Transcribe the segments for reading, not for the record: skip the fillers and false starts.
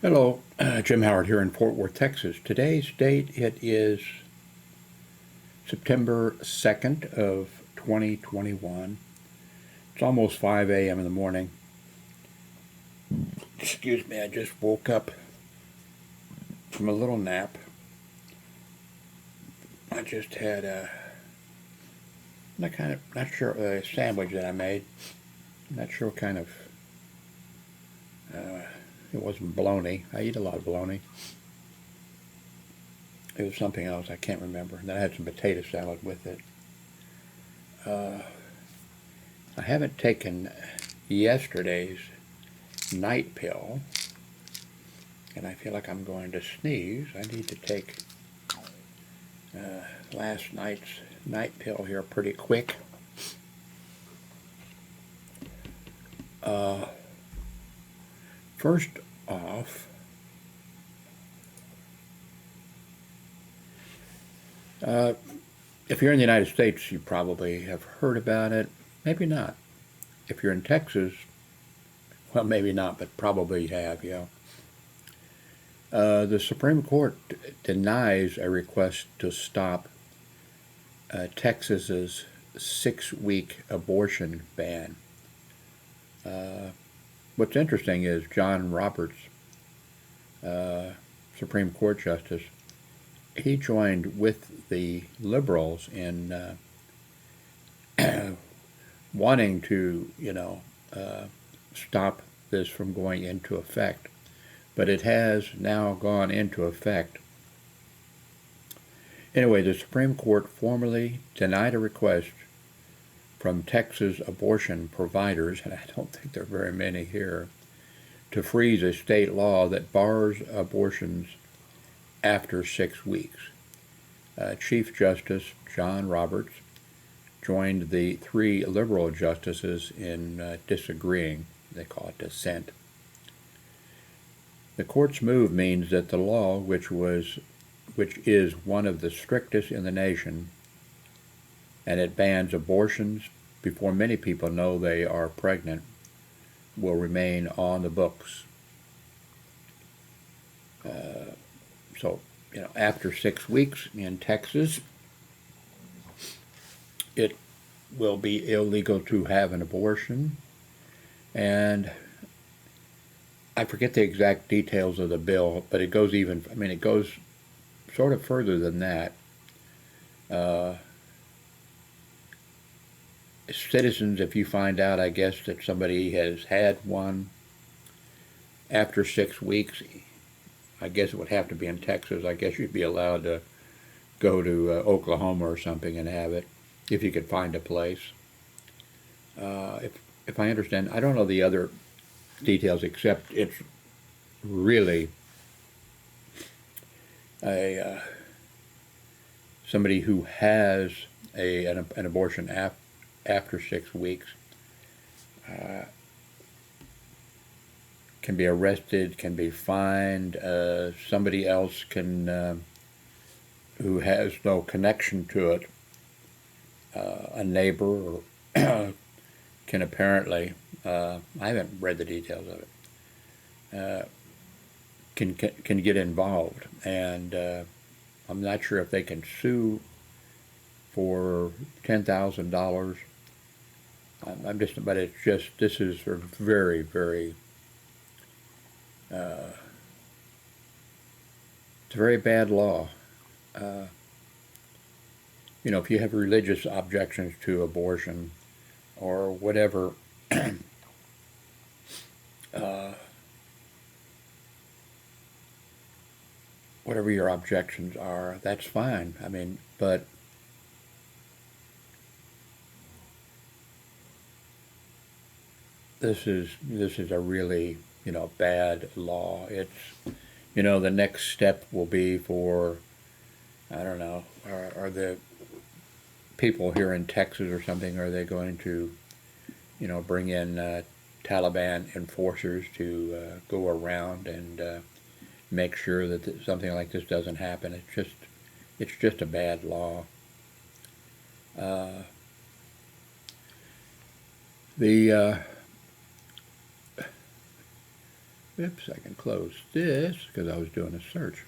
Hello, Jim Howard here in Fort Worth, Texas. Today's date, it is September 2nd of 2021. It's almost 5 a.m. in the morning. Excuse me, I just woke up from a little nap. I just had not sure, a sandwich that I made. Not sure what kind of, it wasn't bologna. I eat a lot of bologna. It was something else, I can't remember. And then I had some potato salad with it. I haven't taken yesterday's night pill, and I feel like I'm going to sneeze. I need to take last night's night pill here pretty quick. First off, if you're in the United States, you probably have heard about it. Maybe not. If you're in Texas, well, maybe not, but probably have, yeah. The Supreme Court denies a request to stop Texas's 6-week abortion ban. What's interesting is John Roberts, Supreme Court Justice, he joined with the liberals in wanting to, stop this from going into effect. But it has now gone into effect. Anyway, the Supreme Court formally denied a request from Texas abortion providers, and I don't think there are very many here, to freeze a state law that bars abortions after 6 weeks. Chief Justice John Roberts joined the 3 liberal justices in disagreeing. They call it dissent. The court's move means that the law, which is one of the strictest in the nation, and it bans abortions before many people know they are pregnant, will remain on the books. So, after 6 weeks in Texas, it will be illegal to have an abortion, and I forget the exact details of the bill, but it goes it goes sort of further than that. Citizens, if you find out, I guess, that somebody has had one after 6 weeks, I guess it would have to be in Texas. I guess you'd be allowed to go to Oklahoma or something and have it, if you could find a place. If I understand, I don't know the other details, except it's really somebody who has an abortion after 6 weeks can be arrested, can be fined. Somebody else can, who has no connection to it, a neighbor, or can apparently, I haven't read the details of it, can get involved, and I'm not sure if they can sue for $10,000. But it's just, this is a very, very, it's a very bad law. If you have religious objections to abortion or whatever, whatever your objections are, that's fine. But this is a really, bad law. It's, the next step will be for, I don't know, are the people here in Texas or something, are they going to, bring in Taliban enforcers to go around and make sure that something like this doesn't happen? It's just a bad law. The Oops, I can close this because I was doing a search.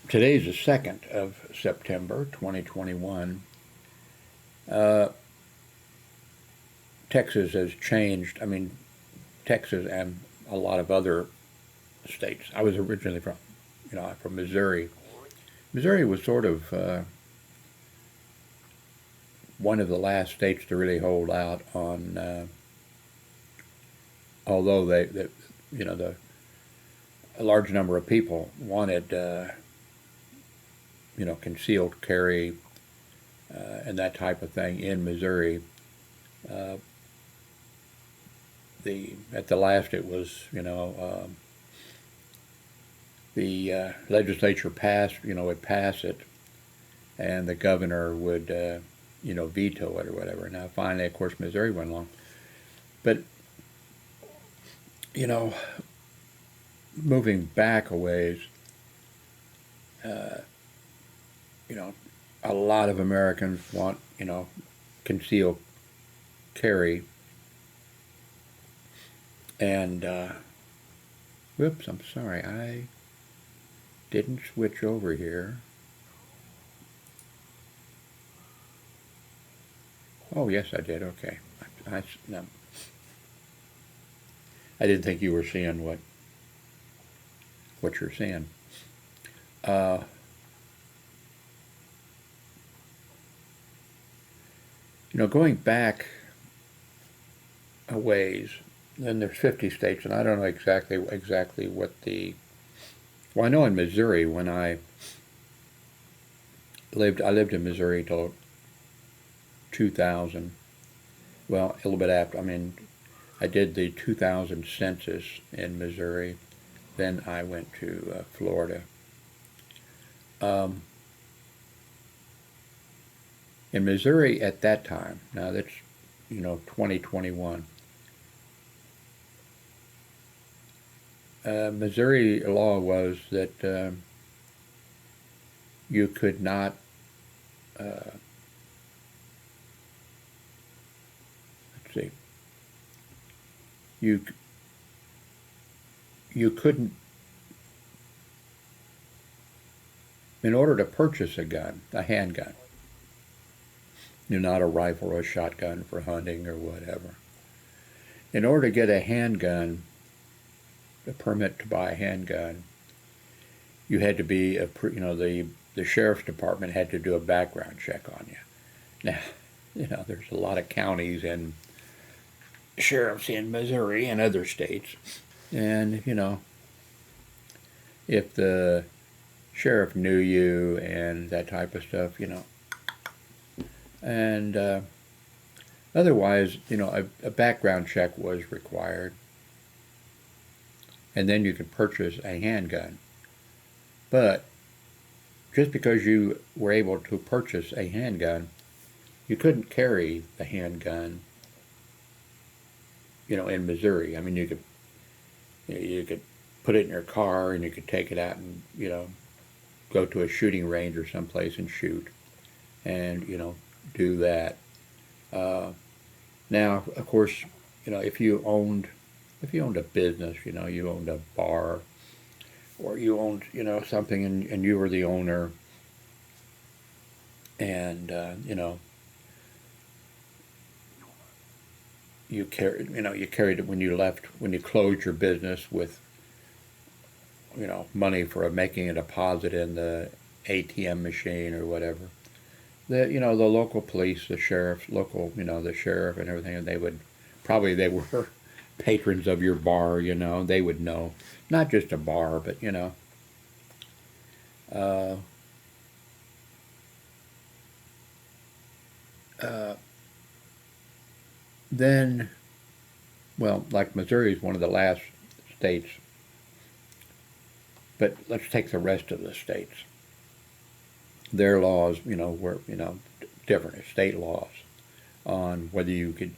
Today's the 2nd of September, 2021. Texas has changed. I mean, Texas and a lot of other states. I was originally from Missouri. Missouri was sort of one of the last states to really hold out on, although a large number of people wanted, concealed carry and that type of thing in Missouri. At the last, it was the legislature would pass it, and the governor would veto it or whatever. Now finally, of course, Missouri went along, but moving back a ways, a lot of Americans want concealed carry. And, whoops, I'm sorry, I didn't switch over here. Oh, yes, I did, okay. No. I didn't think you were seeing what you're seeing. Going back a ways, then there's 50 states, and I don't know exactly what well, I know in Missouri when I lived in Missouri till 2000. Well, a little bit after. I mean, I did the 2000 census in Missouri. Then I went to Florida. In Missouri at that time, now that's 2021. Missouri law was that you could not, let's see, you couldn't, in order to purchase a gun, a handgun, not a rifle or a shotgun for hunting or whatever. In order to get a handgun, a permit to buy a handgun, you had to be the sheriff's department had to do a background check on you. Now, there's a lot of counties and sheriffs in Missouri and other states, and if the sheriff knew you and that type of stuff, and otherwise, a background check was required. And then you could purchase a handgun. But just because you were able to purchase a handgun, you couldn't carry the handgun, in Missouri. I mean, you could put it in your car and you could take it out and, go to a shooting range or someplace and shoot and, do that. Now, of course, if you owned a business, you owned a bar, or you owned, something and you were the owner, and, you carried it when you closed your business with, money for making a deposit in the ATM machine or whatever. The local police, the sheriff, the sheriff and everything, they were patrons of your bar, they would know. Not just a bar, but, then, well, like Missouri is one of the last states, but let's take the rest of the states. Their laws, were, different state laws on whether you could,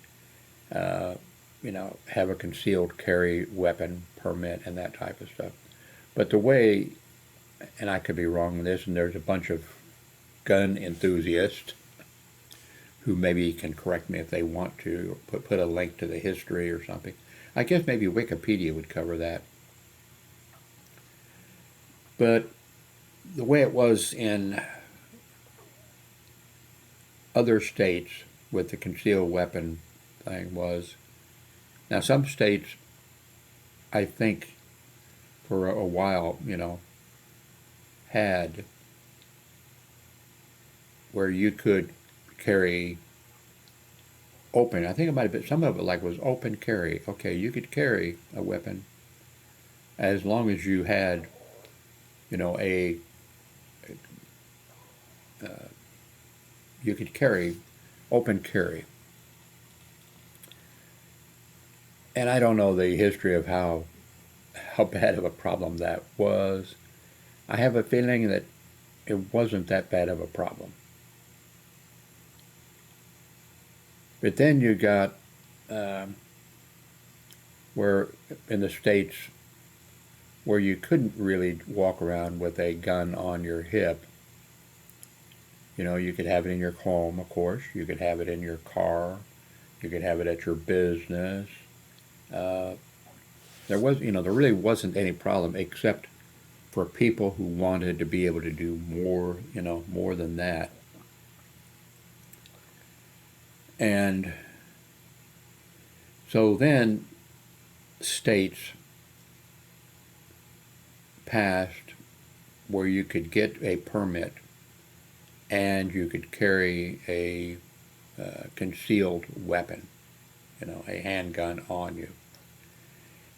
have a concealed carry weapon permit and that type of stuff. But the way, and I could be wrong on this, and there's a bunch of gun enthusiasts who maybe can correct me if they want to, or put a link to the history or something. I guess maybe Wikipedia would cover that. But the way it was in other states with the concealed weapon thing was, now some states, I think, for a while, had where you could carry open. I think it might have been some of it like was open carry. Okay, you could carry a weapon as long as you had, a you could carry open carry. And I don't know the history of how bad of a problem that was. I have a feeling that it wasn't that bad of a problem. But then you got where in the states where you couldn't really walk around with a gun on your hip. You could have it in your home, of course. You could have it in your car. You could have it at your business. There really wasn't any problem except for people who wanted to be able to do more, more than that. And so then states passed where you could get a permit and you could carry a concealed weapon, a handgun on you.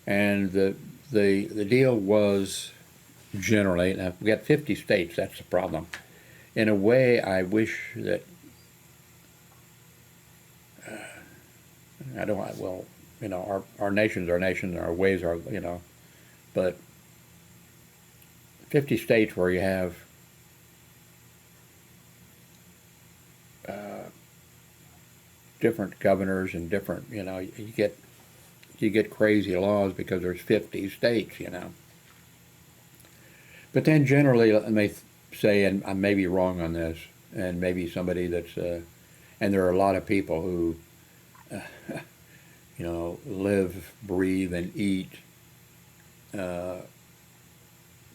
And the deal was generally, now we got 50 states, that's the problem. In a way, I wish that, our nations are nations, and our ways are, but 50 states where you have different governors and different, you get crazy laws because there's 50 states, But then generally, let me say, and I may be wrong on this, and maybe somebody that's, and there are a lot of people who, live, breathe, and eat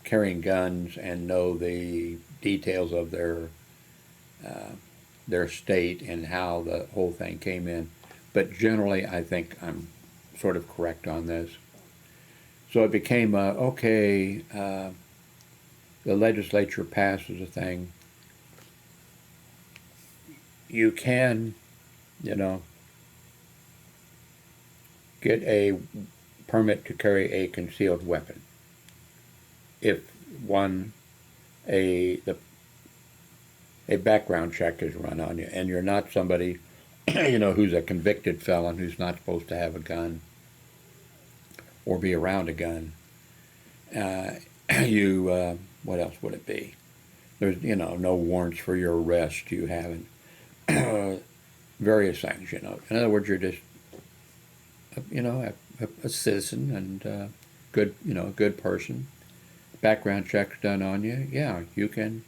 carrying guns and know the details of their state and how the whole thing came in. But generally, I think I'm sort of correct on this. So it became, the legislature passes a thing. You can, get a permit to carry a concealed weapon if a background check is run on you and you're not somebody who's a convicted felon who's not supposed to have a gun or be around a gun. What else would it be? There's no warrants for your arrest. You haven't various things. In other words, you're just a citizen and good person. Background checks done on you. Yeah, you can.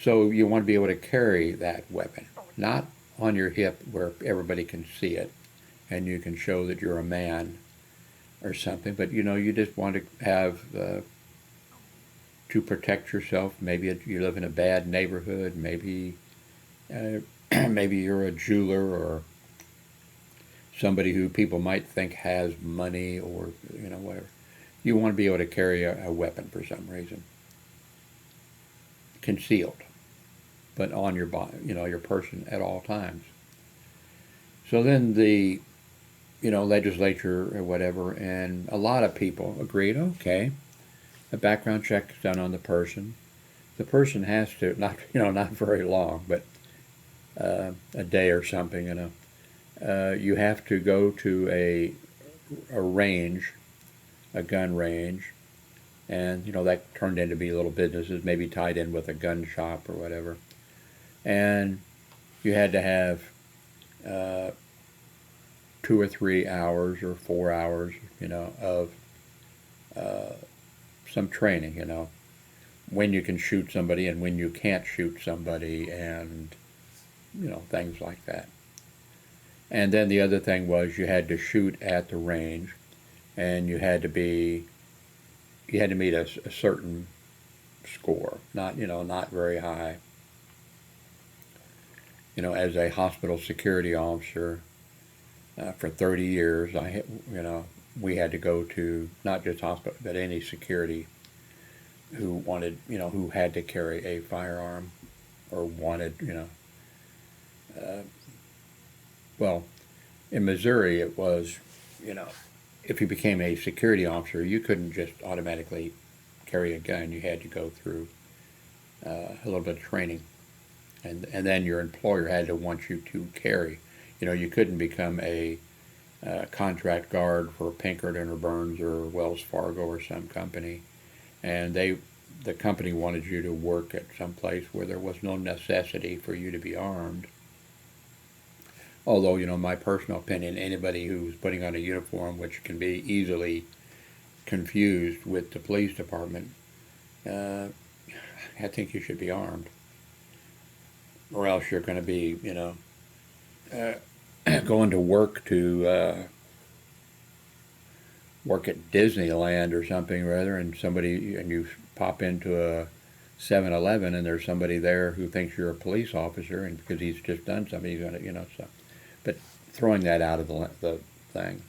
So you want to be able to carry that weapon, not on your hip where everybody can see it, and you can show that you're a man or something. But you just want to have to protect yourself. Maybe you live in a bad neighborhood. Maybe maybe you're a jeweler or somebody who people might think has money or whatever. You want to be able to carry a weapon for some reason, concealed, but on your body, your person at all times. So then the legislature or whatever, and a lot of people agreed. Okay, a background check is done on the person. The person has to not very long, but a day or something. You have to go to a range, a gun range, and that turned into be little businesses, maybe tied in with a gun shop or whatever. And you had to have 2 or 3 hours or 4 hours, of some training, when you can shoot somebody and when you can't shoot somebody, and things like that. And then the other thing was you had to shoot at the range, and you had to meet a certain score, not very high. As a hospital security officer for 30 years, we had to go to not just hospital, but any security who had to carry a firearm or wanted, well, in Missouri it was, if you became a security officer, you couldn't just automatically carry a gun. You had to go through a little bit of training, and then your employer had to want you to carry. You couldn't become a contract guard for Pinkerton or Burns or Wells Fargo or some company, and the company wanted you to work at some place where there was no necessity for you to be armed. Although, my personal opinion, anybody who's putting on a uniform, which can be easily confused with the police department, I think you should be armed. Or else you're going to be, going to work at Disneyland or something rather, and you pop into a 7-Eleven and there's somebody there who thinks you're a police officer, and because he's just done something, he's going to, so. But throwing that out of the thing.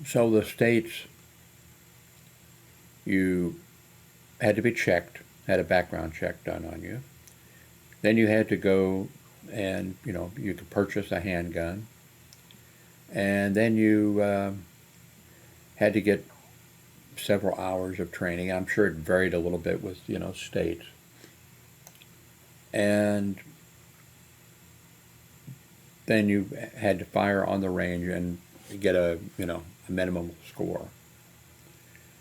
So the states, you had to be checked, had a background check done on you. Then you had to go and, you could purchase a handgun. And then you had to get several hours of training. I'm sure it varied a little bit with, states. And then you had to fire on the range and get a minimum score.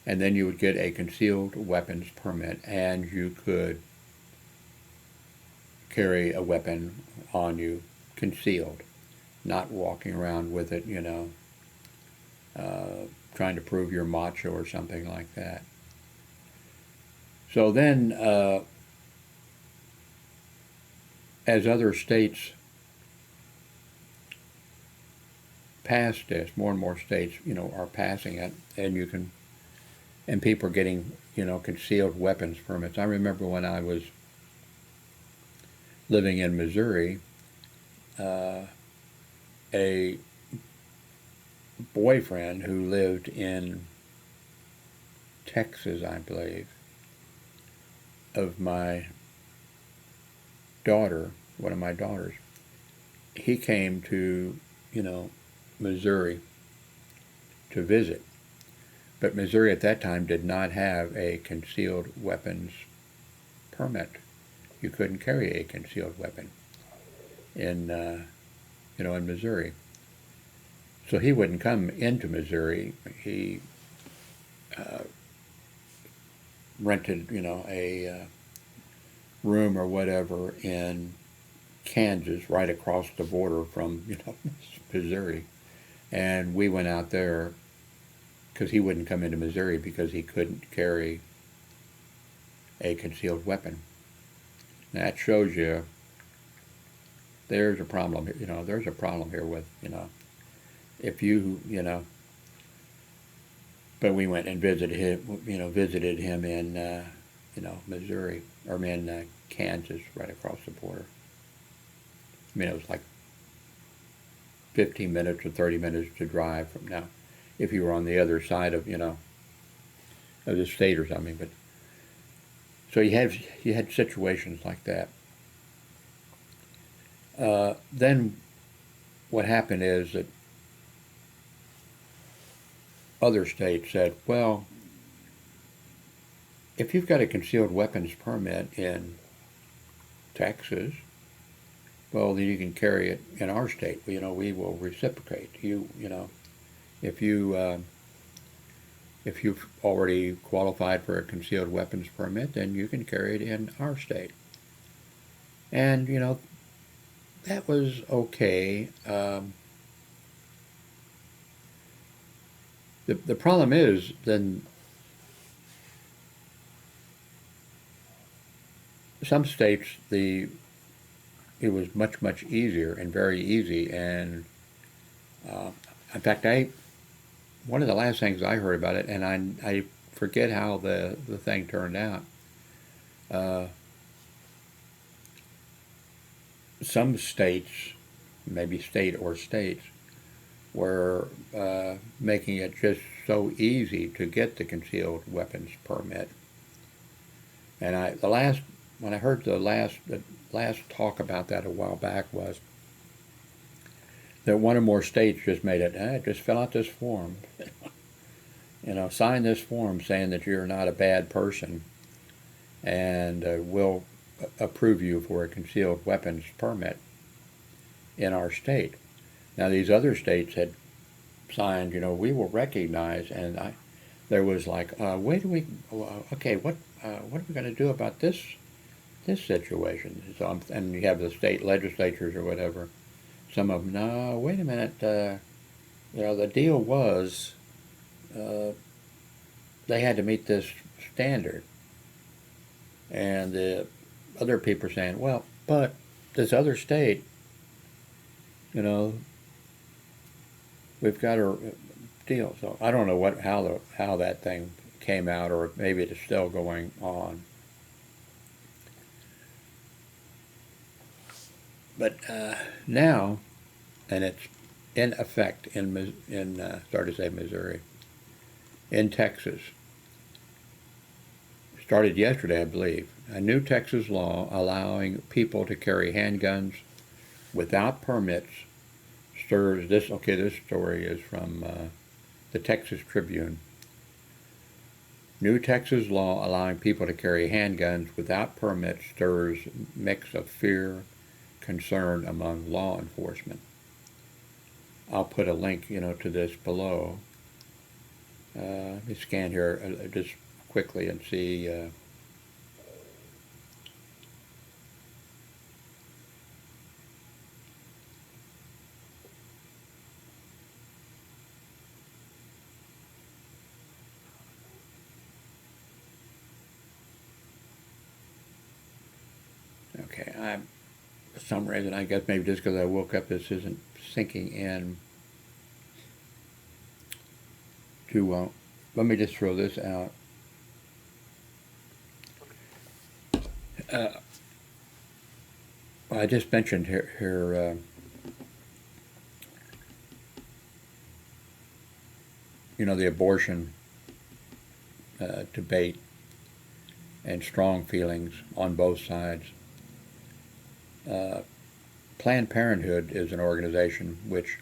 And then you would get a concealed weapons permit, and you could carry a weapon on you concealed, not walking around with it, trying to prove you're macho or something like that. So then, as other states pass this, more and more states, are passing it, and people are getting, concealed weapons permits. I remember when I was living in Missouri, a boyfriend who lived in Texas, I believe, of my daughter, one of my daughters, he came to, Missouri to visit. But Missouri at that time did not have a concealed weapons permit. You couldn't carry a concealed weapon in Missouri. So he wouldn't come into Missouri. He rented, a room or whatever in Kansas, right across the border from, Missouri. And we went out there because he wouldn't come into Missouri because he couldn't carry a concealed weapon. That shows you there's a problem. There's a problem here with, if you, but we went and visited him in, Missouri, or in Kansas, right across the border. I mean, it was like 15 minutes or 30 minutes to drive from now, if you were on the other side of, of the state or something. But so you had situations like that. Then what happened is that other states said, well, if you've got a concealed weapons permit in Texas, well, then you can carry it in our state. We will reciprocate. If you've already qualified for a concealed weapons permit, then you can carry it in our state. And, that was okay. The problem is, then some states it was much easier and very easy. And in fact, one of the last things I heard about it, and I forget how the thing turned out. Uh, some states, maybe state or states, were making it just so easy to get the concealed weapons permit. And when I heard the last talk about that a while back was that one or more states just made it, just fill out this form, sign this form saying that you're not a bad person, and we'll approve you for a concealed weapons permit in our state. Now these other states had signed, we will recognize, and there was like, wait a week, okay, what are we going to do about this situation? So and you have the state legislatures or whatever. Some of them, no, wait a minute, the deal was they had to meet this standard. And the other people are saying, well, but this other state, we've got a deal. So I don't know how that thing came out, or maybe it's still going on. But now, and it's in effect in sorry to say Missouri, in Texas. Started yesterday, I believe. A new Texas law allowing people to carry handguns without permits stirs this. Okay, this story is from the Texas Tribune. New Texas law allowing people to carry handguns without permits stirs mix of fear, concern among law enforcement. I'll put a link, to this below. Let me scan here just quickly and see. Okay, for some reason, I guess maybe just because I woke up, this isn't sinking in too well. Let me just throw this out. I just mentioned here the abortion debate and strong feelings on both sides. Planned Parenthood is an organization which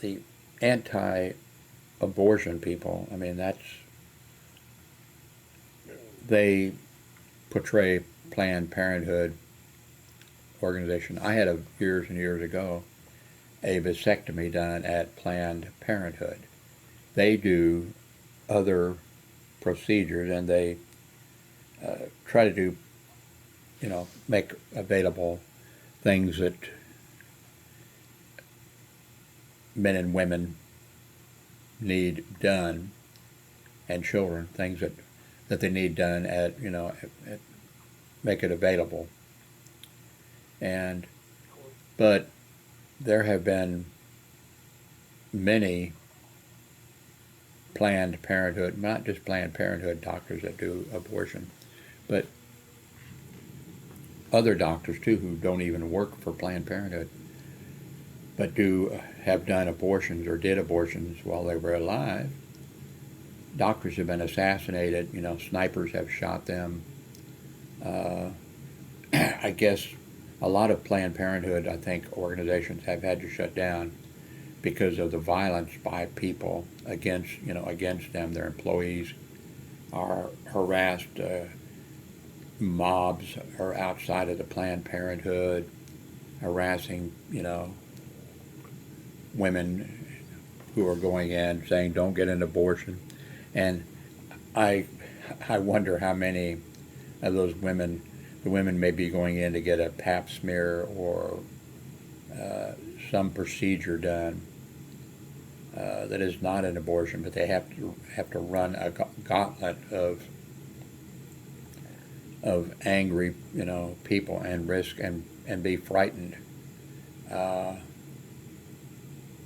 the anti-abortion people, they portray Planned Parenthood organization. I had years and years ago a vasectomy done at Planned Parenthood. They do other procedures, and they try to do, make available things that men and women need done, and children, things that they need done make it available. But there have been many Planned Parenthood, not just Planned Parenthood doctors that do abortion, but other doctors too who don't even work for Planned Parenthood, but have done abortions or did abortions while they were alive. Doctors have been assassinated, snipers have shot them. I guess a lot of Planned Parenthood, I think, organizations have had to shut down because of the violence by people against them. Their employees are harassed. Mobs are outside of the Planned Parenthood harassing, women who are going in saying don't get an abortion. And I wonder how many of those women, the women may be going in to get a pap smear or some procedure done that is not an abortion, but they have to run a gauntlet of of angry, people and risk and be frightened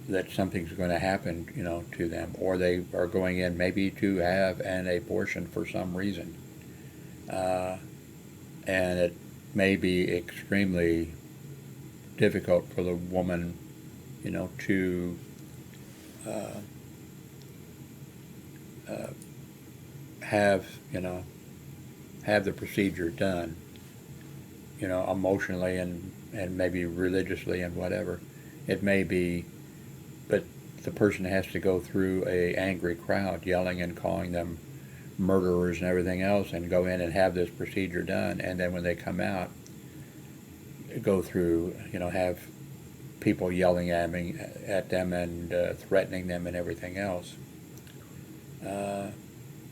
that something's going to happen, to them, or they are going in maybe to have an abortion for some reason, and it may be extremely difficult for the woman, to have, have the procedure done, emotionally and maybe religiously and whatever. It may be, but the person has to go through a angry crowd yelling and calling them murderers and everything else, and go in and have this procedure done, and then when they come out, go through, have people yelling at them and threatening them and everything else.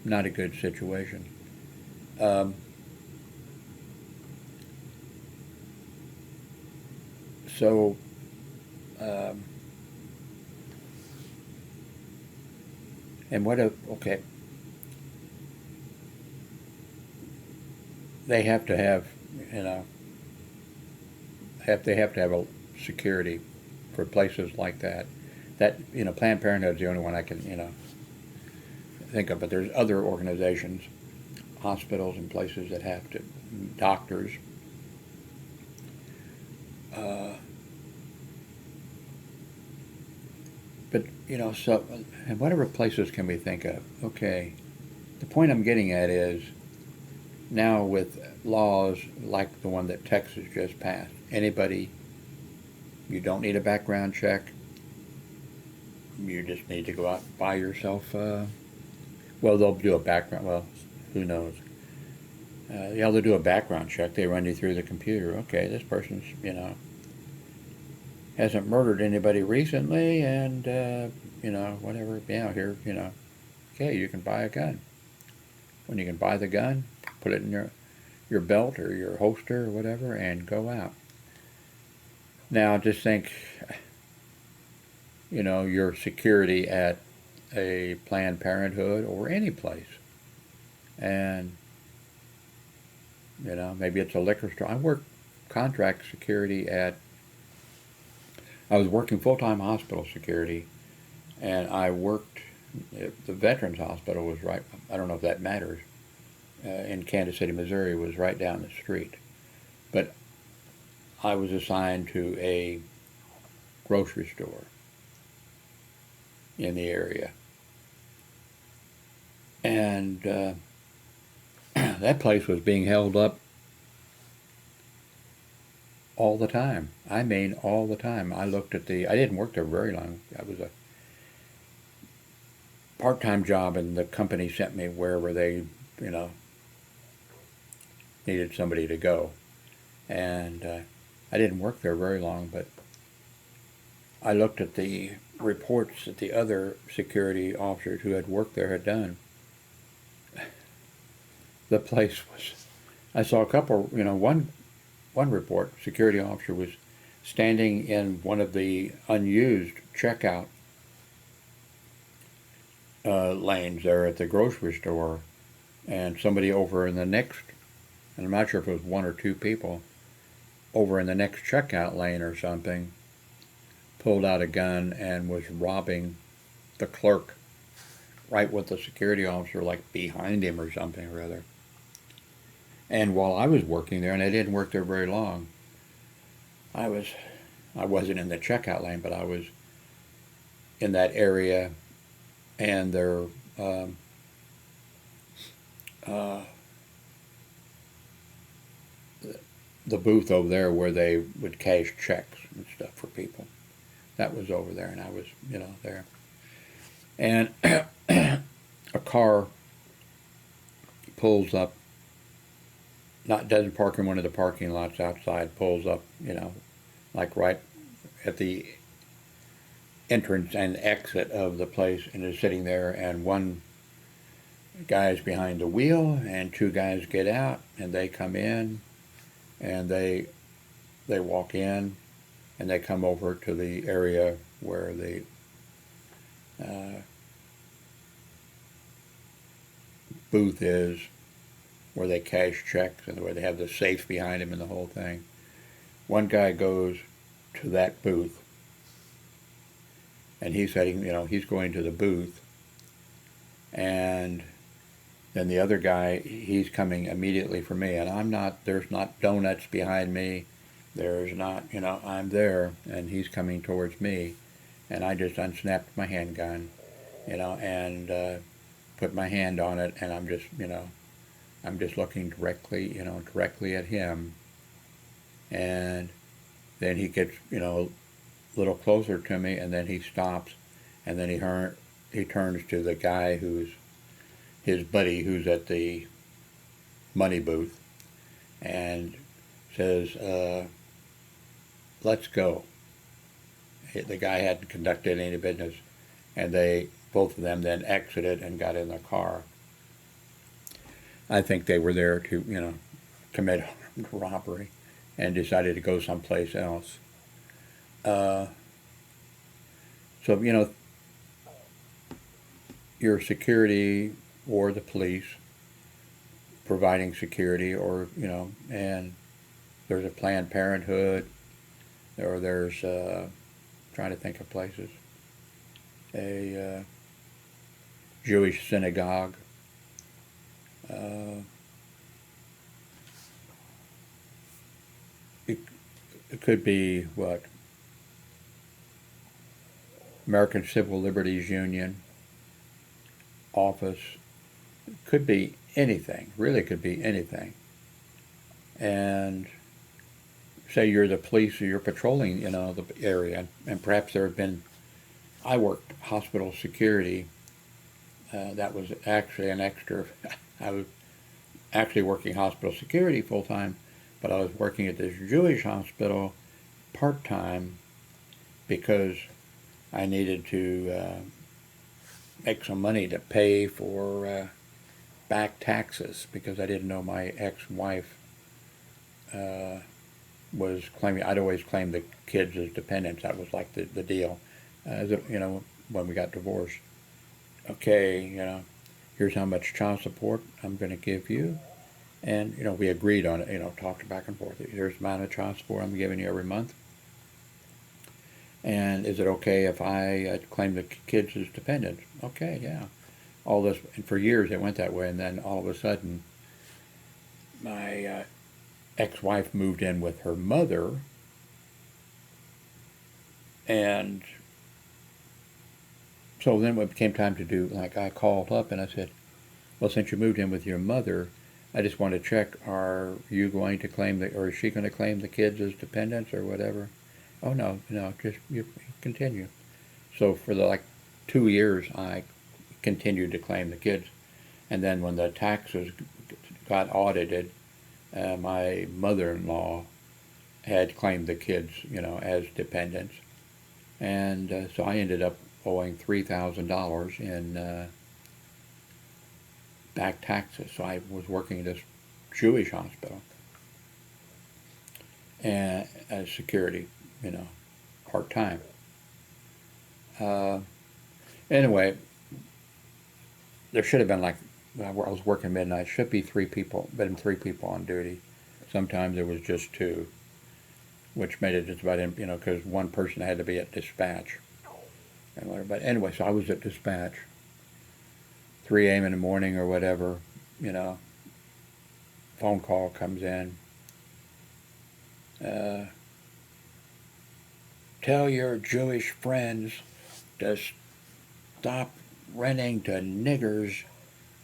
Not a good situation. So and what if, okay, they have to have, they have to have a security for places like that. That, Planned Parenthood is the only one I can, think of, but there's other organizations, hospitals and places that have to, doctors. But, so, and whatever places can we think of? Okay, the point I'm getting at is, now with laws like the one that Texas just passed, anybody, you don't need a background check. You just need to go out and buy yourself, well, they'll do a background, well, who knows. Yeah, they'll do a background check. They run you through the computer. Okay, this person's, hasn't murdered anybody recently, and, whatever, here, okay, you can buy a gun. When you can buy the gun, put it in your belt or your holster or whatever, and go out. Now, just think, your security at a Planned Parenthood or any place. And, maybe it's a liquor store. I work contract security I was working full-time hospital security, and I worked, the Veterans Hospital was right, I don't know if that matters, in Kansas City, Missouri, was right down the street. But I was assigned to a grocery store in the area. And that place was being held up all the time. I mean, all the time. I didn't work there very long. I was a part-time job, and the company sent me wherever they, needed somebody to go. And I didn't work there very long, but I looked at the reports that the other security officers who had worked there had done. The place was, I saw a couple, one report, security officer was standing in one of the unused checkout lanes there at the grocery store, and somebody over in the next, and I'm not sure if it was one or two people, over in the next checkout lane or something, pulled out a gun and was robbing the clerk right with the security officer, like behind him or something or other. And while I was working there, and I didn't work there very long, I wasn't in the checkout lane, but I was in that area, and there, the booth over there where they would cash checks and stuff for people, that was over there, and I was, there. And a car pulls up, doesn't park in one of the parking lots outside, pulls up, like right at the entrance and exit of the place, and is sitting there, and one guy's behind the wheel, and two guys get out, and they come in, and they walk in, and they come over to the area where the booth is, where they cash checks and where they have the safe behind them and the whole thing. One guy goes to that booth, and he's heading, he's going to the booth, and then the other guy, he's coming immediately for me, and there's not donuts behind me, there's not, I'm there, and he's coming towards me, and I just unsnapped my handgun, and put my hand on it, and I'm just looking directly at him, and then he gets, a little closer to me, and then he stops, and then he turns to the guy who's his buddy who's at the money booth, and says, "Let's go." The guy hadn't conducted any business, and both of them then exited and got in the car. I think they were there to, commit armed robbery, and decided to go someplace else. So, your security or the police providing security, or, and there's a Planned Parenthood, or there's, trying to think of places, a Jewish synagogue. It could be what? American Civil Liberties Union office. It could be anything. Really could be anything. And say you're the police or you're patrolling, the area, and perhaps there have been. I worked hospital security. That was actually an extra. I was actually working hospital security full time, but I was working at this Jewish hospital part time because I needed to make some money to pay for back taxes, because I didn't know my ex-wife was claiming. I'd always claimed the kids as dependents. That was like the deal, when we got divorced. Okay, here's how much child support I'm going to give you. And, we agreed on it, talked back and forth. Here's the amount of child support I'm giving you every month. And is it okay if I claim the kids as dependents? Okay, yeah. All this, and for years it went that way, and then all of a sudden, my ex-wife moved in with her mother, and so then when it became time to do, I called up and I said, well, since you moved in with your mother, I just want to check, are you going to claim or is she going to claim the kids as dependents or whatever? Oh, no, just you continue. So for the 2 years, I continued to claim the kids. And then when the taxes got audited, my mother-in-law had claimed the kids, as dependents. And so I ended up owing $3,000 in back taxes. So I was working at this Jewish hospital and as security, part-time. Anyway, there should have been I was working midnight, should be three people on duty. Sometimes there was just two, which made it just about, because one person had to be at dispatch. And whatever. But anyway, so I was at dispatch, 3 a.m. in the morning or whatever, phone call comes in. Tell your Jewish friends to stop renting to niggers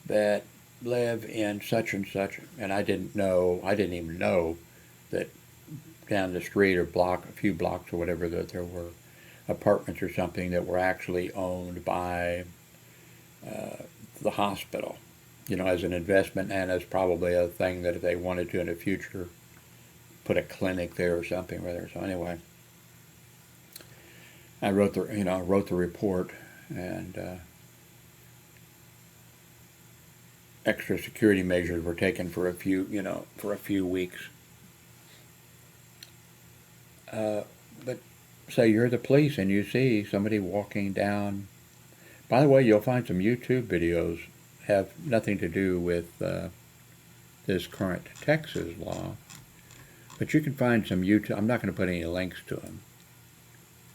that live in such and such. And I didn't even know that down the street or a few blocks or whatever, that there were apartments or something that were actually owned by the hospital, as an investment, and as probably a thing that if they wanted to in the future put a clinic there or something rather. So anyway, I wrote the report, and extra security measures were taken for a few weeks. But say you're the police and you see somebody walking down. By the way, you'll find some YouTube videos have nothing to do with this current Texas law, but you can find some YouTube. I'm not going to put any links to them,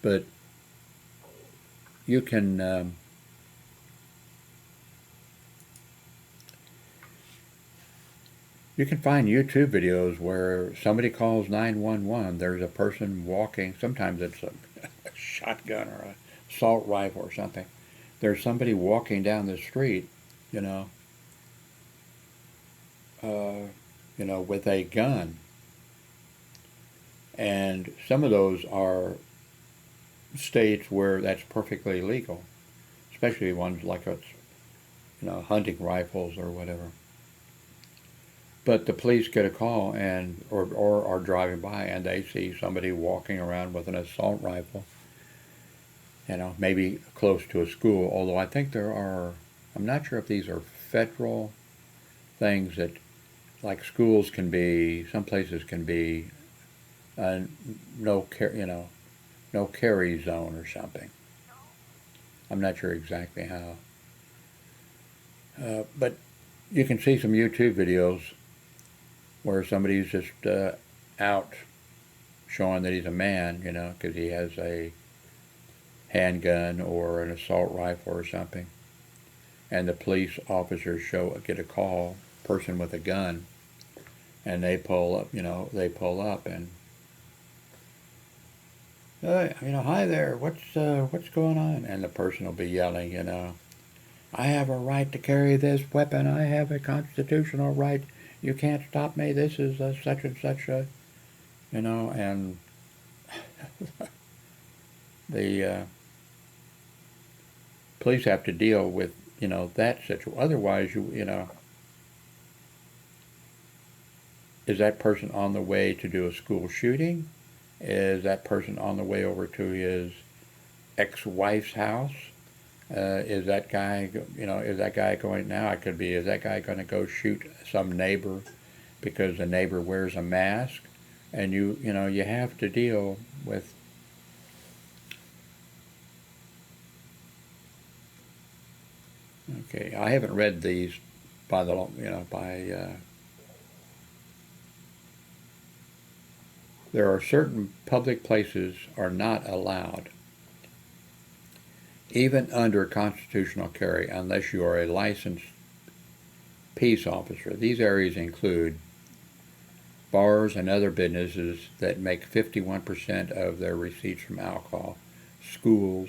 but you can find YouTube videos where somebody calls 911. There's a person walking. Sometimes it's a shotgun or a assault rifle or something. There's somebody walking down the street, you know, with a gun. And some of those are states where that's perfectly legal, especially ones like hunting rifles or whatever. But the police get a call or are driving by and they see somebody walking around with an assault rifle, maybe close to a school. Although I think I'm not sure if these are federal things that, like schools can be, some places can be no carry zone or something. I'm not sure exactly how. But you can see some YouTube videos where somebody's just out showing that he's a man, because he has a handgun or an assault rifle or something. And the police officers get a call, person with a gun, and they pull up, and hi there, what's going on? And the person will be yelling, I have a right to carry this weapon. I have a constitutional right. You can't stop me. This is such and such a, and the police have to deal with, that situation. Otherwise, is that person on the way to do a school shooting? Is that person on the way over to his ex-wife's house? Is that guy going now? It could be, is that guy going to go shoot some neighbor because the neighbor wears a mask? And you have to deal with Okay, I haven't read these there are certain public places are not allowed, even under constitutional carry, unless you are a licensed peace officer. These areas include bars and other businesses that make 51% of their receipts from alcohol, schools,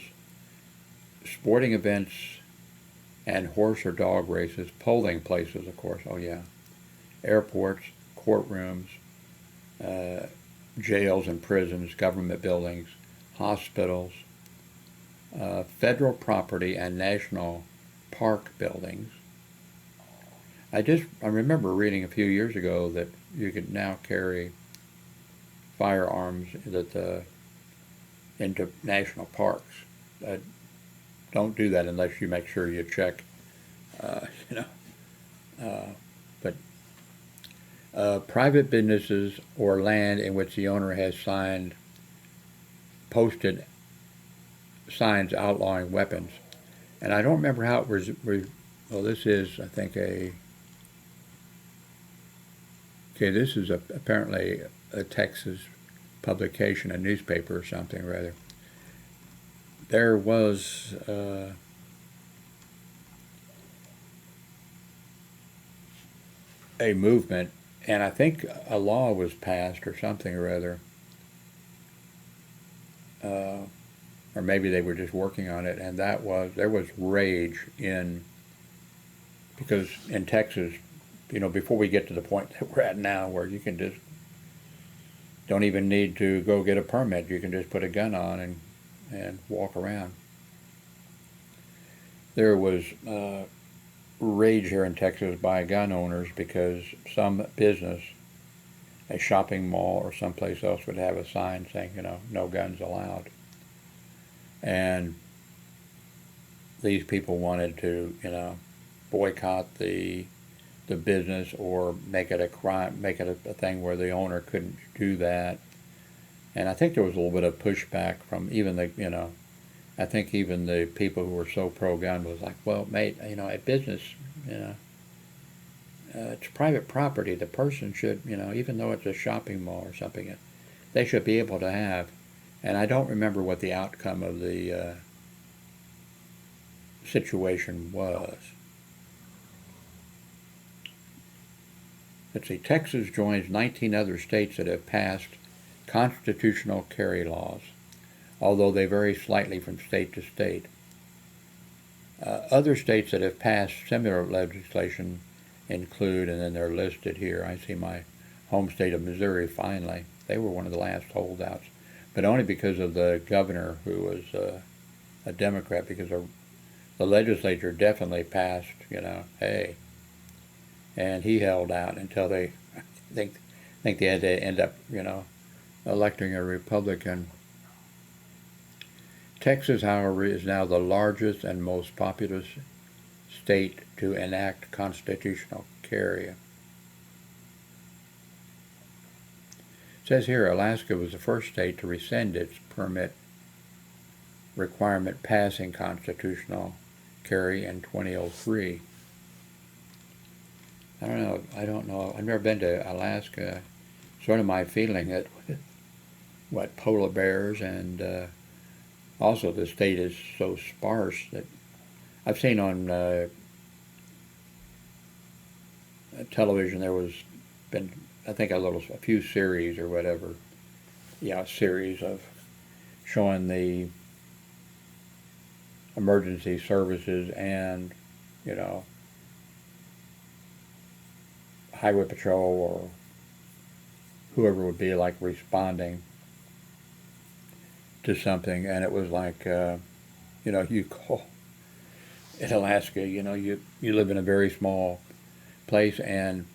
sporting events, and horse or dog races, polling places, of course, airports, courtrooms, jails and prisons, government buildings, hospitals, federal property and national park buildings. I remember reading a few years ago that you could now carry firearms into national parks. Don't do that unless you make sure you check, but private businesses or land in which the owner has posted signs outlawing weapons. And I don't remember how it was, this is, I think, this is apparently a Texas publication, a newspaper or something, rather. There was a movement, and I think a law was passed or something or other, or maybe they were just working on it, and there was rage because in Texas, before we get to the point that we're at now where you can just don't even need to go get a permit, you can just put a gun on and walk around. There was rage here in Texas by gun owners because some business, a shopping mall or someplace else, would have a sign saying, no guns allowed. And these people wanted to, boycott the business or make it a crime, make it a thing where the owner couldn't do that. And I think there was a little bit of pushback from even I think even the people who were so pro-gun was like, well, mate, a business, it's private property. The person should, even though it's a shopping mall or something, they should be able to have. And I don't remember what the outcome of the situation was. Let's see, Texas joins 19 other states that have passed constitutional carry laws, although they vary slightly from state to state. Other states that have passed similar legislation include, and then they're listed here. I see my home state of Missouri, finally. They were one of the last holdouts, but only because of the governor, who was a Democrat, because the legislature definitely passed, hey, and he held out until I think they had to end up, electing a Republican. Texas, however, is now the largest and most populous state to enact constitutional carry. It says here, Alaska was the first state to rescind its permit requirement, passing constitutional carry in 2003. I don't know. I've never been to Alaska. Sort of my feeling that polar bears, and also the state is so sparse that I've seen on television there was been, I think, a few series or whatever, series of showing the emergency services and highway patrol or whoever would be like responding to something, and it was like you call in Alaska, you live in a very small place, and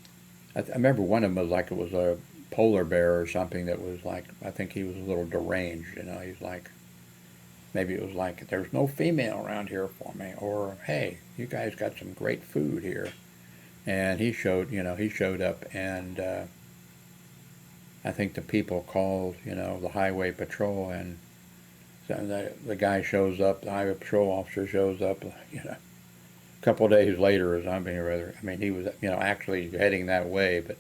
I remember one of them was like, it was a polar bear or something that was like, I think he was a little deranged, he's like, maybe it was like, there's no female around here for me, or hey, you guys got some great food here. And he showed up, and I think the people called, the highway patrol, and so the guy shows up, the highway patrol officer shows up, a couple of days later or something or other. I mean, he was, actually heading that way, but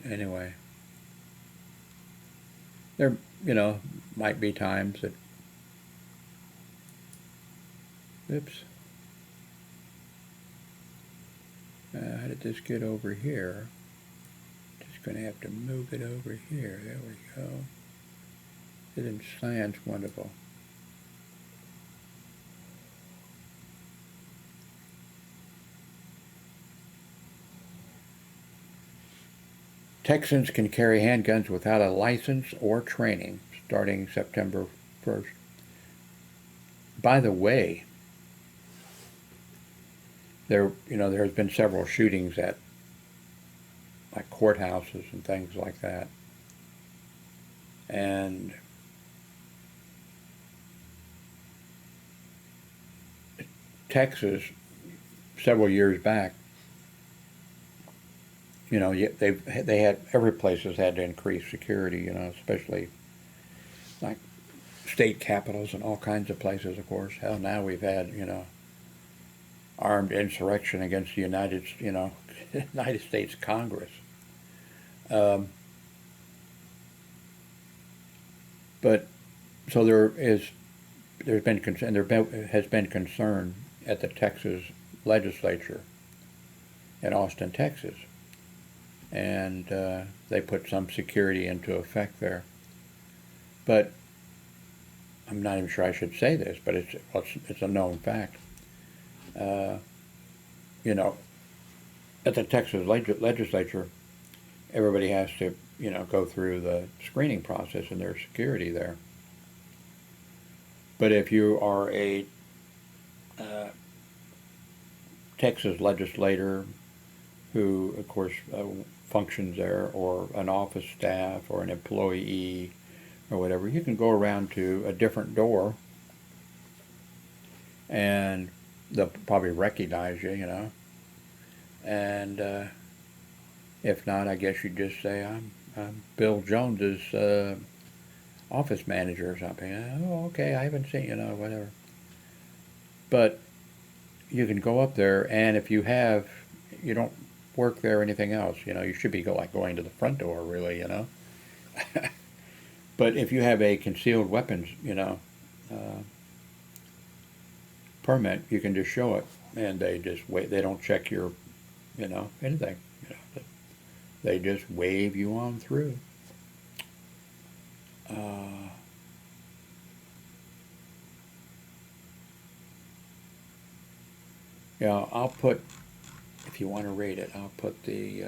anyway, there, might be times that, oops. How did this get over here? Just going to have to move it over here. There we go. It in science, wonderful. Texans can carry handguns without a license or training starting September 1st. By the way, there has been several shootings at like courthouses and things like that, and Texas, several years back, they had, every place has had to increase security, especially like state capitals and all kinds of places. Of course, hell, now we've had armed insurrection against the United States Congress. But so there has been concern at the Texas legislature in Austin, Texas, and they put some security into effect there. But I'm not even sure I should say this, but it's a known fact. At the Texas legislature, everybody has to, go through the screening process, and there's security there. But if you are a Texas legislator who, of course, functions there, or an office staff, or an employee, or whatever, you can go around to a different door, and they'll probably recognize you, and if not, I guess you just say, I'm Bill Jones's office manager or something. Oh, okay, I haven't seen, whatever. But you can go up there, and if you have, you don't work there or anything else. You should be going to the front door, really. But if you have a concealed weapons, permit, you can just show it, and they just wait. They don't check your, anything. They just wave you on through. Yeah, I'll put, if you want to read it, I'll put the.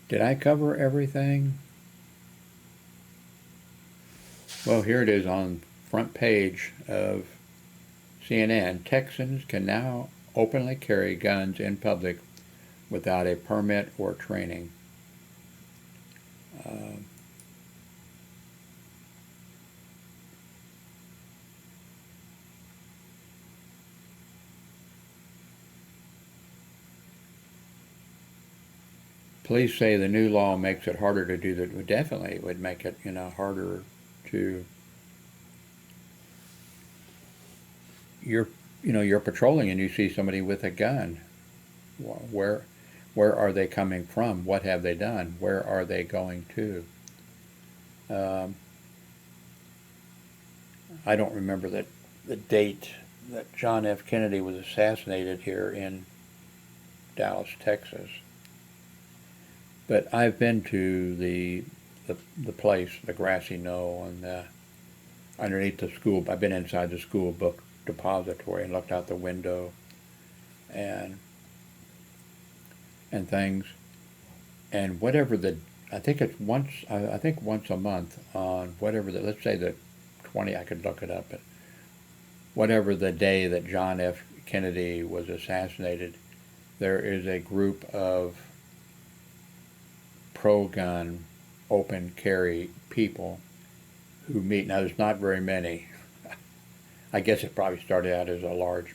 Did I cover everything? Well, here it is on front page of CNN. Texans can now openly carry guns in public without a permit or training. Police say the new law makes it harder to do that. Definitely, it would make it, harder to. You're patrolling and you see somebody with a gun. Where are they coming from? What have they done? Where are they going to? I don't remember the date that John F. Kennedy was assassinated here in Dallas, Texas. But I've been to the place, the grassy knoll, and underneath the school. I've been inside the school book depository and looked out the window, and things, and whatever I think it's once a month on whatever let's say the 20. I could look it up, but whatever the day that John F. Kennedy was assassinated, there is a group of pro-gun, open carry people who meet. Now, there's not very many. I guess it probably started out as a large,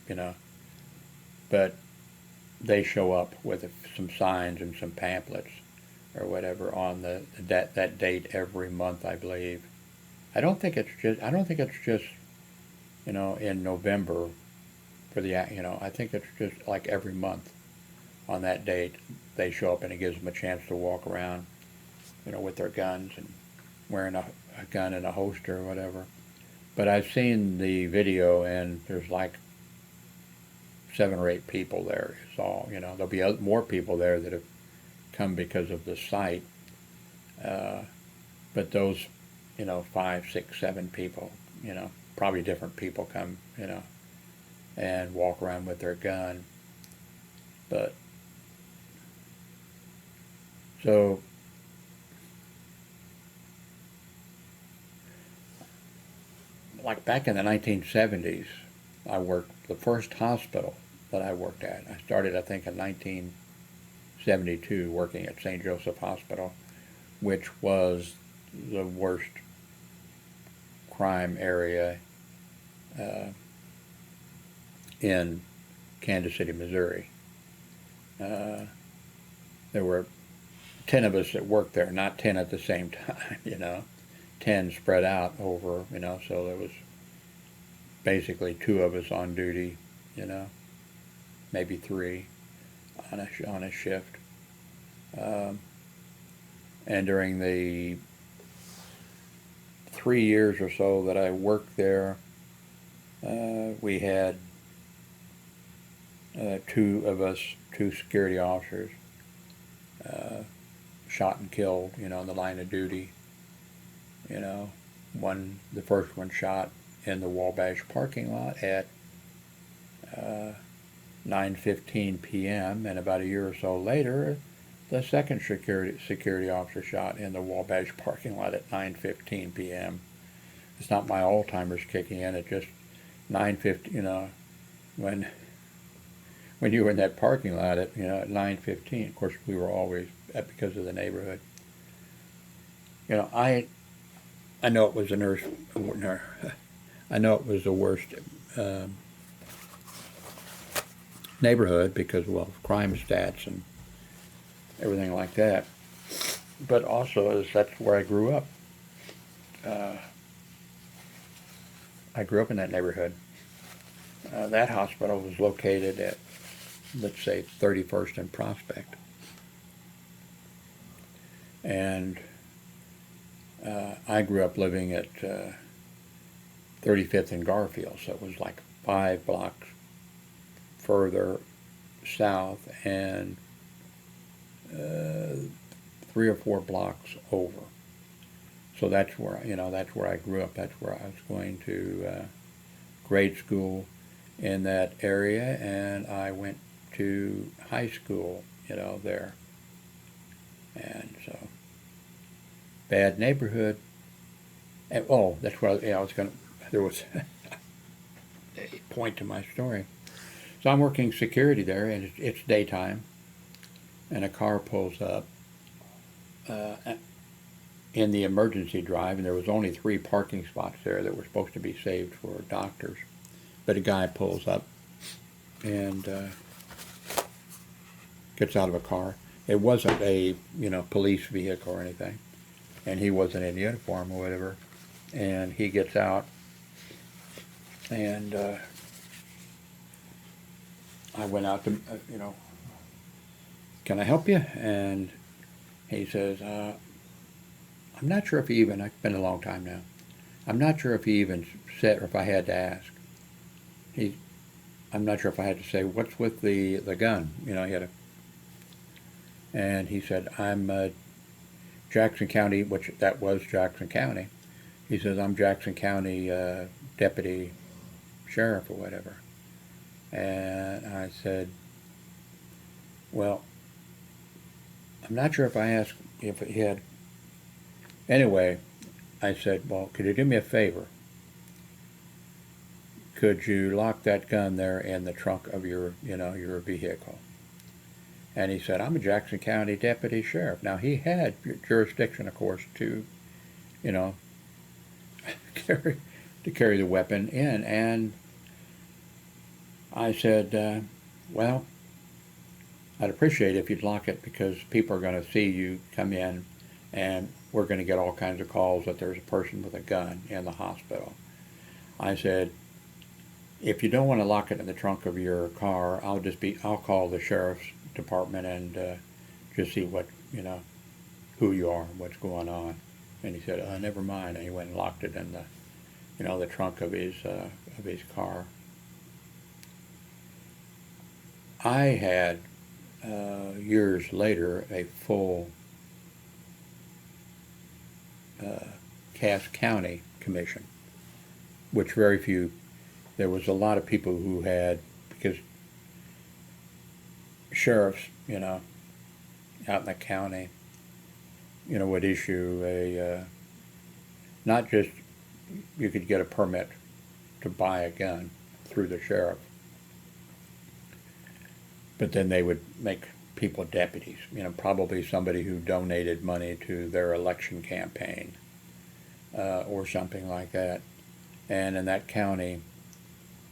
but they show up with some signs and some pamphlets or whatever on that date every month, I believe. I don't think it's just in November for the I think it's just like every month on that date they show up, and it gives them a chance to walk around, with their guns and wearing a gun in a holster or whatever. But I've seen the video, and there's like 7 or 8 people there. It's all, there'll be more people there that have come because of the site. But those, 5, 6, 7 people, probably different people come, and walk around with their gun. But so like back in the 1970s, I worked the first hospital that I worked at. I started, I think, in 1972 working at St. Joseph Hospital, which was the worst crime area in Kansas City, Missouri. There were 10 of us that worked there, not 10 at the same time, 10 spread out over, so there was basically 2 of us on duty, maybe 3 on a shift. And during the 3 years or so that I worked there, we had 2 of us, 2 security officers, shot and killed, in the line of duty. The first one shot in the Wabash parking lot at 9:15 p.m. and about a year or so later, the second security officer shot in the Wabash parking lot at 9:15 p.m. It's not my old-timers kicking in. It's just 9:50. When you were in that parking lot at 9:15. Of course, we were always because of the neighborhood. I know it was I know it was the worst neighborhood because, well, crime stats everything like that. But also, that's where I grew up. Uh, I grew up in that neighborhood. That hospital was located at, let's say, 31st and Prospect. And I grew up living at 35th and Garfield, so it was like 5 blocks further south and 3 or 4 blocks over. So that's where that's where I grew up. That's where I was going to grade school in that area, and I went to high school, there. And so, bad neighborhood. And, oh, that's what I was going to. There was a point to my story. So I'm working security there, and it's daytime, and a car pulls up uh, in the emergency drive, and there was only 3 parking spots there that were supposed to be saved for doctors. But a guy pulls up and gets out of a car. It wasn't a police vehicle or anything, and he wasn't in uniform or whatever. And he gets out, and I went out to can I help you? And he says, I'm not sure if he even. It's been a long time now. I'm not sure if he even said, or if I had to ask. I'm not sure if I had to say, what's with the gun? He had a. And he said, I'm Jackson County, which that was Jackson County. He says, I'm Jackson County deputy sheriff or whatever. And I said, well, I'm not sure if I asked if he had. Anyway, I said, well, could you do me a favor? Could you lock that gun there in the trunk of your vehicle? And he said, I'm a Jackson County deputy sheriff. Now, he had jurisdiction, of course, to, carry the weapon in. And I said, well, I'd appreciate it if you'd lock it, because people are going to see you come in, and we're going to get all kinds of calls that there's a person with a gun in the hospital. I said, if you don't want to lock it in the trunk of your car, I'll call the sheriff's department and just see what, who you are and what's going on. And he said, never mind. And he went and locked it in the trunk of his car. I had, years later, a full Cass County commission, which very few. There was a lot of people who had, because sheriffs, out in the county, would issue a, not just, you could get a permit to buy a gun through the sheriff, but then they would make people deputies, probably somebody who donated money to their election campaign or something like that. And in that county,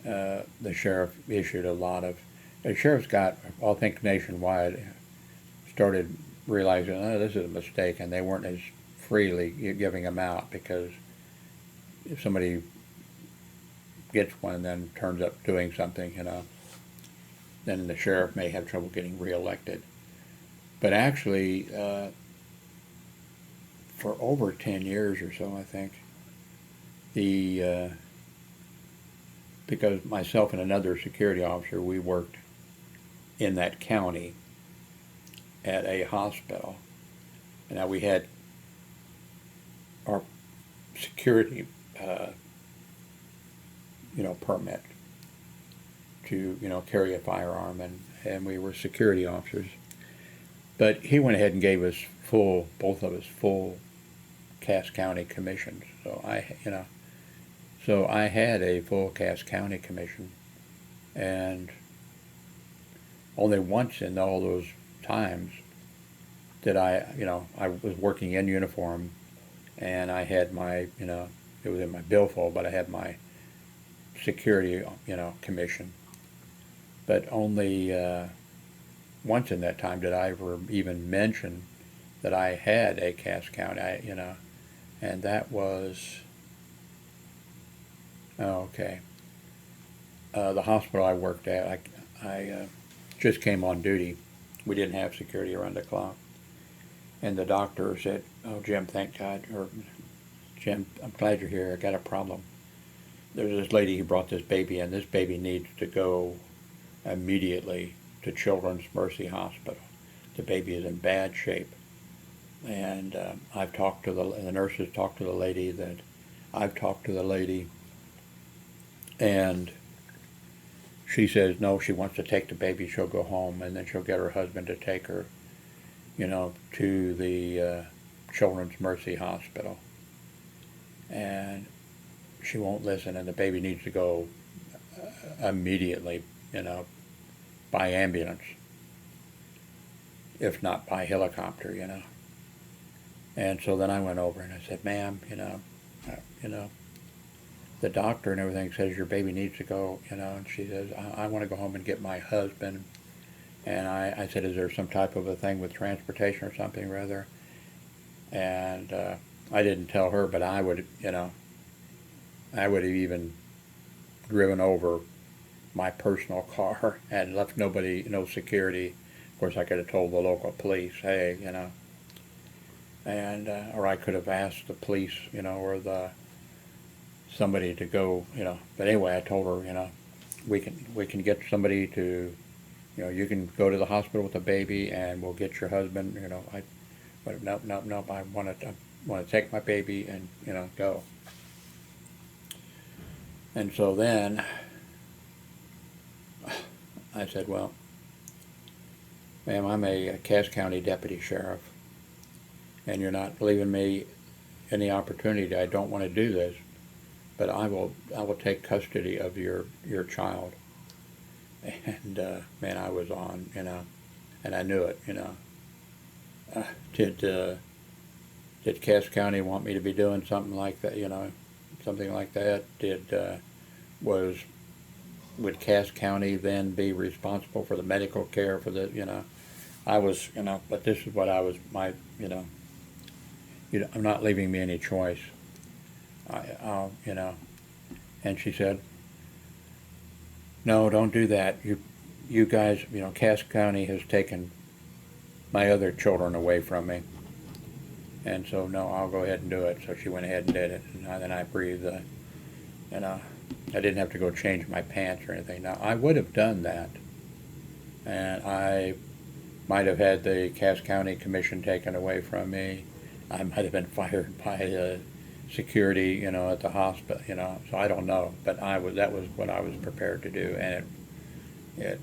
the sheriff issued a lot of. The sheriffs got, I think, nationwide, started realizing, this is a mistake, and they weren't as freely giving them out, because if somebody gets one and then turns up doing something, then the sheriff may have trouble getting reelected. But actually, for over 10 years or so, I think, because myself and another security officer, we worked in that county at a hospital. And now we had our security, permit to, carry a firearm, and we were security officers. But he went ahead and gave us both of us full Cass County commissions. So I had a full Cass County commission, and only once in all those times did I was working in uniform, and I had my, it was in my billfold, but I had my security, commission. But only once in that time did I ever even mention that I had a Cass County, and that was, oh, okay. The hospital I worked at, I just came on duty. We didn't have security around the clock. And the doctor said, "Oh, Jim, thank God," or "Jim, I'm glad you're here. I got a problem. There's this lady who brought this baby in. This baby needs to go immediately to Children's Mercy Hospital. The baby is in bad shape." And I've talked to the nurses talked to the lady that I've talked to the lady, and she says no, she wants to take the baby. She'll go home, and then she'll get her husband to take her, to the Children's Mercy Hospital. And she won't listen, and the baby needs to go immediately, by ambulance, if not by helicopter. And so then I went over and I said, "Ma'am, the doctor and everything says your baby needs to go, And she says, I want to go home and get my husband." And I said, "Is there some type of a thing with transportation or something, rather?" And I didn't tell her, but I would have even driven over my personal car and left nobody, no security. Of course, I could have told the local police, "Hey, and or I could have asked the police, or somebody to go, But anyway, I told her, we can get somebody to, you can go to the hospital with the baby, and we'll get your husband. But no, I want to take my baby and go." And so then I said, "Well, ma'am, I'm a Cass County deputy sheriff, and you're not leaving me any opportunity. I don't want to do this, but I will take custody of your child." And man, I was on, and I knew it. Did Cass County want me to be doing something like that? Something like that? Would Cass County then be responsible for the medical care for the? I was, but this is what I was, I'm not leaving me any choice. I'll. And she said, "No, don't do that. You guys, Cass County has taken my other children away from me. And so, no, I'll go ahead and do it." So she went ahead and did it. And then I breathed, I didn't have to go change my pants or anything. Now, I would have done that. And I might have had the Cass County Commission taken away from me. I might have been fired by security, at the hospital, So I don't know. But that was what I was prepared to do. And it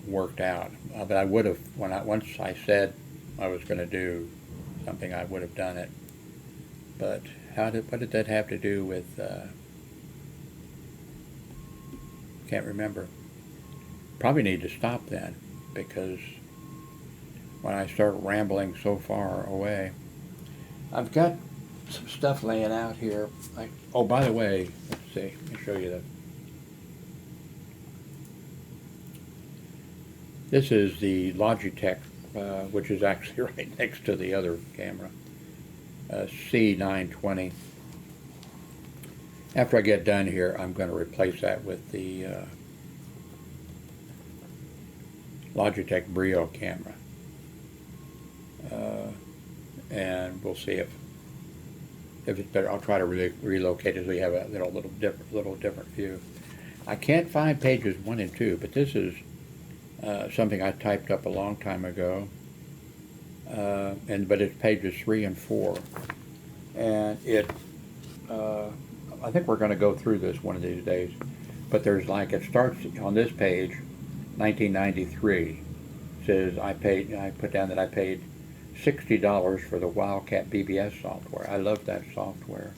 worked out. But I would have, once I said I was going to do something, I would have done it. But what did that have to do with, can't remember. Probably need to stop then, because when I start rambling so far away, I've got some stuff laying out here. Oh, by the way, let's see, let me show you that. This is the Logitech, which is actually right next to the other camera, C920. After I get done here, I'm going to replace that with the Logitech Brio camera. And we'll see if it's better. I'll try to relocate it so you have a little different view. I can't find pages 1 and 2, but this is something I typed up a long time ago, but it's pages 3 and 4, and I think we're going to go through this one of these days. But there's it starts on this page, 1993. Says I put down that I paid $60 for the Wildcat BBS software. I love that software.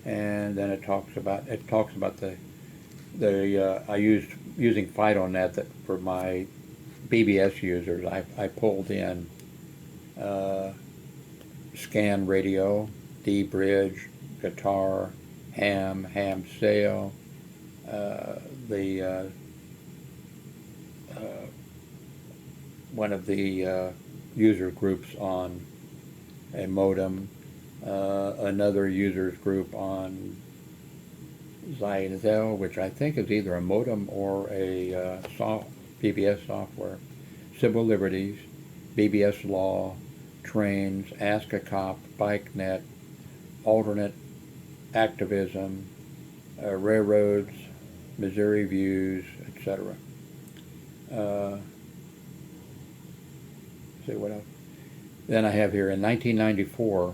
And then it talks about the I using FidoNet for my BBS users. I pulled in scan radio, D-bridge, guitar, ham sale, one of the user groups on a modem, another users group on Zyzel, which I think is either a modem or a BBS software, civil liberties, BBS law, trains, Ask a Cop, BikeNet, alternate activism, railroads, Missouri Views, etc. See what else? Then I have here in 1994,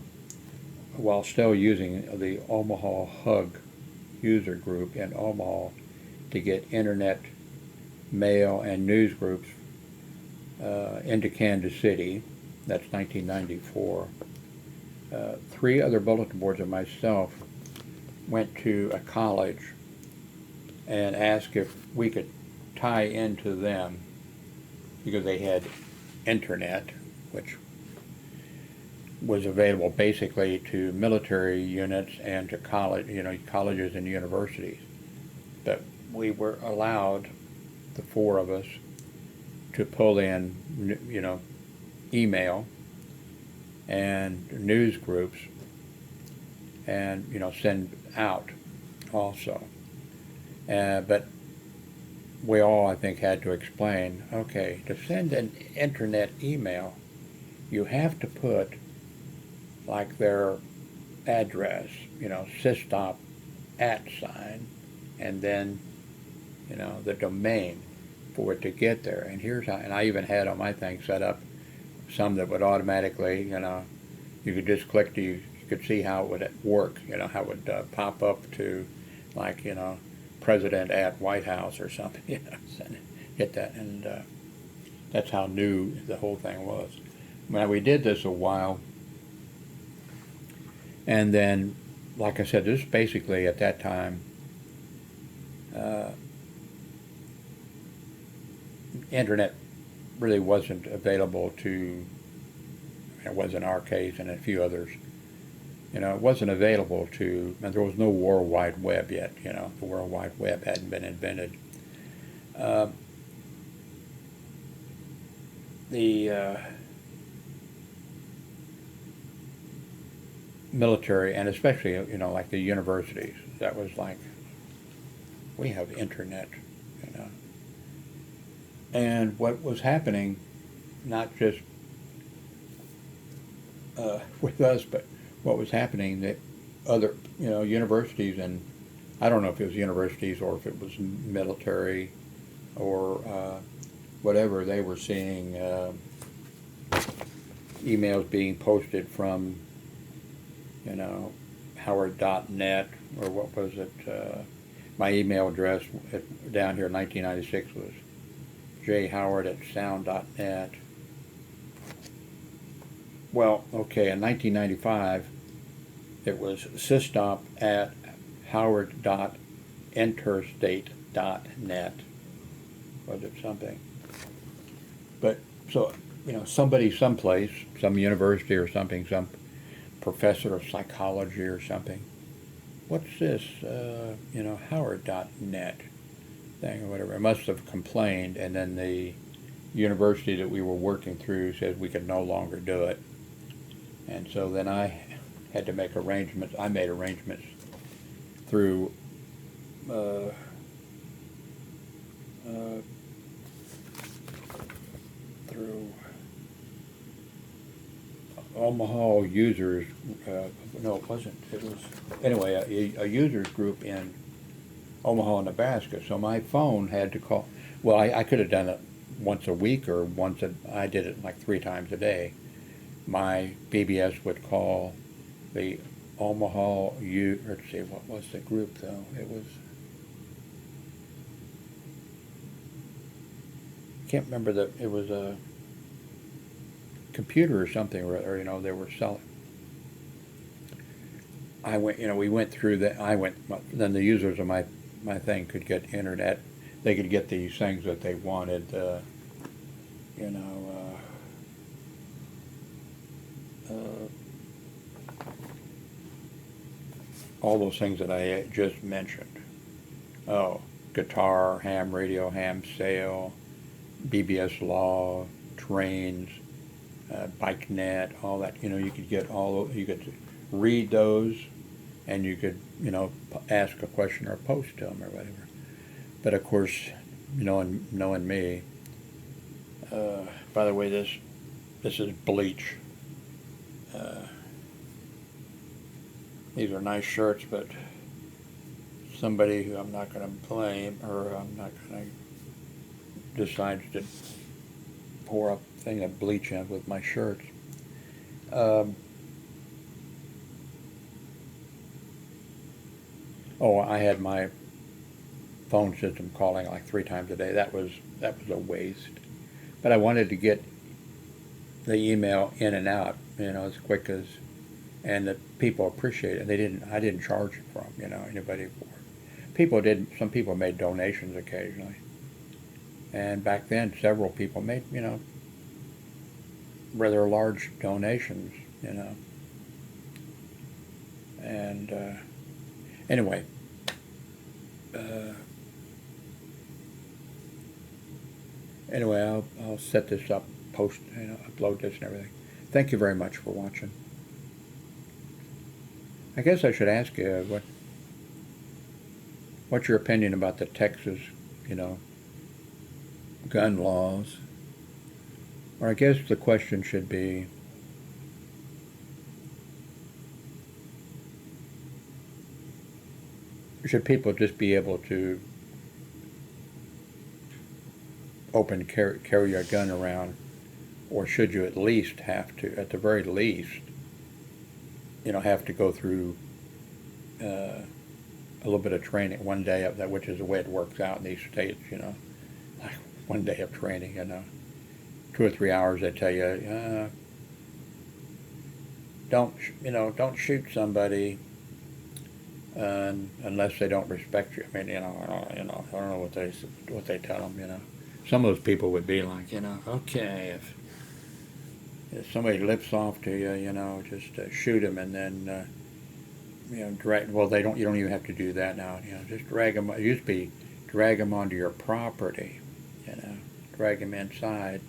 while still using the Omaha Hug user group in Omaha to get internet, mail, and news groups into Kansas City. That's 1994. 3 other bulletin boards and myself went to a college and asked if we could tie into them because they had internet, which was available basically to military units and to colleges and universities. But we were allowed, the 4 of us, to pull in, email and news groups and, send out also. But we all, I think, had to explain, okay, to send an internet email, you have to put like their address, systop @ and then, the domain for it to get there. And here's how, and I even had on my thing set up some that would automatically, you could just click you could see how it would work, how it would pop up to like, President at White House or something, hit that, and that's how new the whole thing was. Now we did this a while, and then, like I said, this basically at that time, internet really wasn't available to, it was in our case and a few others, it wasn't available to, and there was no World Wide Web yet, the World Wide Web hadn't been invented. The military, and especially, like the universities, that was like, we have internet, And what was happening, not just with us, but what was happening that other, universities, and I don't know if it was universities or if it was military or whatever, they were seeing emails being posted from, Howard.net, or what was it? My email address down here in 1996 was jhoward@sound.net. Well, okay, in 1995, it was systop@howard.interstate.net. Was it something? But, so, somebody someplace, some university or something, some professor of psychology or something, what's this, Howard.net thing or whatever. I must have complained, and then the university that we were working through said we could no longer do it. And so then I had to make arrangements. I made arrangements through through Omaha users. No, it wasn't. It was anyway a users group in Omaha, Nebraska. So my phone had to call. Well, I could have done it once a week or I did it like 3 times a day. My BBS would call the Omaha let's see, what was the group though? It was, I can't remember it was a computer or something, or they were selling. I went, we went through that. Then the users of my thing could get internet. They could get these things that they wanted, all those things that I just mentioned. Oh, guitar, ham radio, ham sale, BBS law, trains, bike net, all that. You could get you could read those, and you could, ask a question or post to them or whatever. But of course, knowing me, by the way, this is bleach. These are nice shirts, but somebody who I'm not going to blame, or I'm not going to decide to pour a thing of bleach in with my shirts. I had my phone system calling like 3 times a day. That was a waste. But I wanted to get the email in and out, as quick as, and the people appreciate it. I didn't charge for them, anybody for it. Some people made donations occasionally. And back then, several people made, rather large donations, And anyway, I'll set this up, post, upload this and everything. Thank you very much for watching. I guess I should ask you what's your opinion about the Texas, gun laws? Or I guess the question should be, should people just be able to carry a gun around, or should you at least have to, at the very least, have to go through a little bit of training, one day of that, which is the way it works out in these states, like one day of training, 2 or 3 hours. They tell you, don't shoot somebody unless they don't respect you. I mean, I don't know what they tell them. Some of those people would be like, okay, if somebody lips off to you, just shoot them, and then drag. Well, you don't even have to do that now. Just drag them. It used to be drag them onto your property. Drag them inside.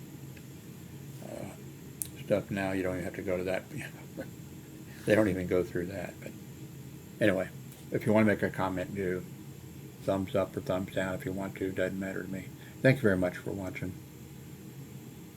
Stuff now you don't even have to go to that. They don't even go through that. But anyway, if you want to make a comment, do thumbs up or thumbs down if you want to. Doesn't matter to me. Thank you very much for watching.